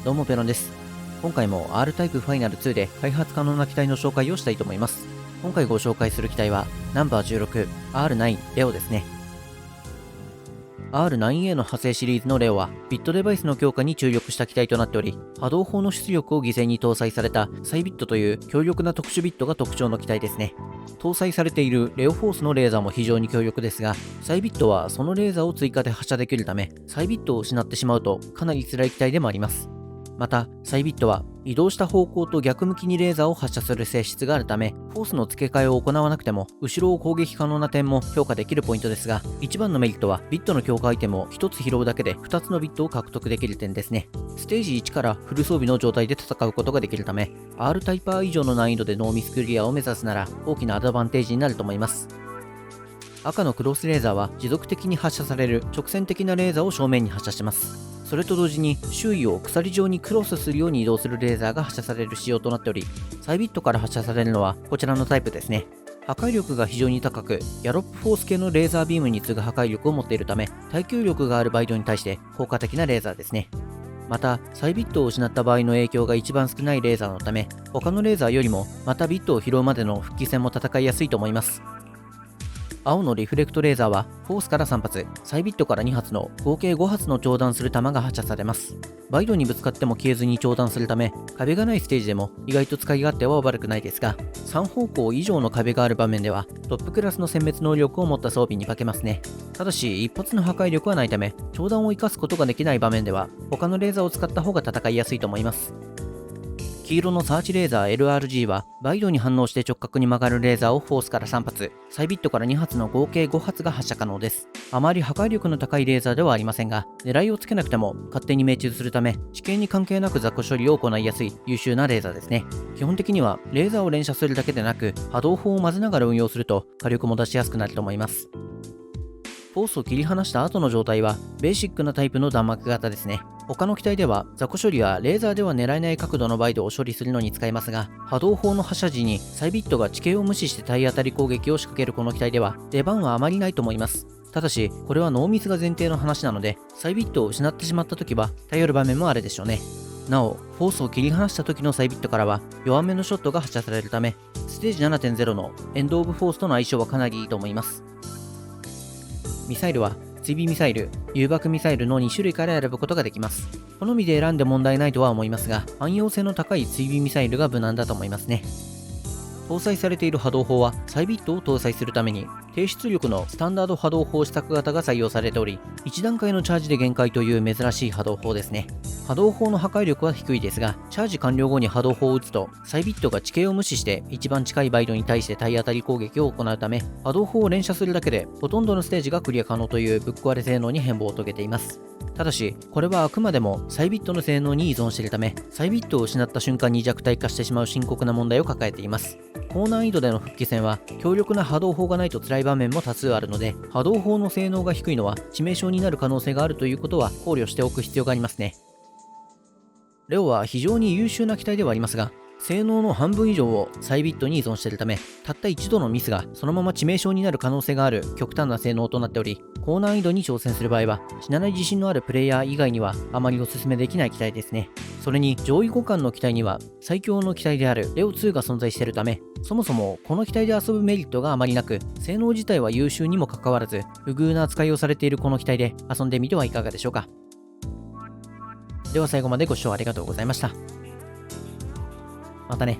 どうもペロンです。今回も R タイプファイナル2で開発可能な機体の紹介をしたいと思います。今回ご紹介する機体はナンバー16 R9 レオですね。R9A の派生シリーズのレオはビットデバイスの強化に注力した機体となっており、波動砲の出力を犠牲に搭載されたサイビットという強力な特殊ビットが特徴の機体ですね。搭載されているレオフォースのレーザーも非常に強力ですが、サイビットはそのレーザーを追加で発射できるため、サイビットを失ってしまうとかなり辛い機体でもあります。また、サイビットは移動した方向と逆向きにレーザーを発射する性質があるため、フォースの付け替えを行わなくても後ろを攻撃可能な点も評価できるポイントですが、一番のメリットはビットの強化アイテムを1つ拾うだけで2つのビットを獲得できる点ですね。ステージ1からフル装備の状態で戦うことができるため、R タイパー以上の難易度でノーミスクリアを目指すなら大きなアドバンテージになると思います。赤のクロスレーザーは持続的に発射される直線的なレーザーを正面に発射します。それと同時に周囲を鎖状にクロスするように移動するレーザーが発射される仕様となっており、サイビットから発射されるのはこちらのタイプですね。破壊力が非常に高く、ギャロップフォース系のレーザービームに次ぐ破壊力を持っているため、耐久力があるバイトに対して効果的なレーザーですね。また、サイビットを失った場合の影響が一番少ないレーザーのため、他のレーザーよりもまたビットを拾うまでの復帰戦も戦いやすいと思います。青のリフレクトレーザーはフォースから3発、サイビットから2発の合計5発の長弾する弾が発射されます。バイドにぶつかっても消えずに長弾するため、壁がないステージでも意外と使い勝手は悪くないですが、3方向以上の壁がある場面ではトップクラスの殲滅能力を持った装備に化けますね。ただし一発の破壊力はないため、長弾を生かすことができない場面では他のレーザーを使った方が戦いやすいと思います。黄色のサーチレーザー LRG はバイドに反応して直角に曲がるレーザーをフォースから3発、サイビットから2発の合計5発が発射可能です。あまり破壊力の高いレーザーではありませんが、狙いをつけなくても勝手に命中するため、地形に関係なく雑魚処理を行いやすい優秀なレーザーですね。基本的にはレーザーを連射するだけでなく、波動砲を混ぜながら運用すると火力も出しやすくなると思います。フォースを切り離した後の状態はベーシックなタイプの弾幕型ですね。他の機体では雑魚処理やレーザーでは狙えない角度のバイドを処理するのに使えますが、波動砲の発射時にサイビットが地形を無視して体当たり攻撃を仕掛けるこの機体では出番はあまりないと思います。ただしこれはノーミスが前提の話なので、サイビットを失ってしまった時は頼る場面もあるでしょうね。なお、フォースを切り離した時のサイビットからは弱めのショットが発射されるため、ステージ 7.0 のエンドオブフォースとの相性はかなりいいと思います。ミサイルは追尾ミサイル、誘爆ミサイルの2種類から選ぶことができます。好みで選んで問題ないとは思いますが、汎用性の高い追尾ミサイルが無難だと思いますね。搭載されている波動砲はサイビットを搭載するために低出力のスタンダード波動砲試作型が採用されており、1段階のチャージで限界という珍しい波動砲ですね。波動砲の破壊力は低いですが、チャージ完了後に波動砲を撃つとサイビットが地形を無視して一番近いバイドに対して体当たり攻撃を行うため、波動砲を連射するだけでほとんどのステージがクリア可能というぶっ壊れ性能に変貌を遂げています。ただし、これはあくまでもサイビットの性能に依存しているため、サイビットを失った瞬間に弱体化してしまう深刻な問題を抱えています。高難易度での復帰戦は強力な波動砲がないと辛い場面も多数あるので、波動砲の性能が低いのは致命傷になる可能性があるということは考慮しておく必要がありますね。レオは非常に優秀な機体ではありますが、性能の半分以上をサイビットに依存しているため、たった一度のミスがそのまま致命傷になる可能性がある極端な性能となっており、高難易度に挑戦する場合は死なない自信のあるプレイヤー以外にはあまりお勧めできない機体ですね。それに上位互換の機体には最強の機体であるレオ2が存在しているため、そもそもこの機体で遊ぶメリットがあまりなく、性能自体は優秀にもかかわらず不遇な扱いをされているこの機体で遊んでみてはいかがでしょうか。では最後までご視聴ありがとうございました。またね。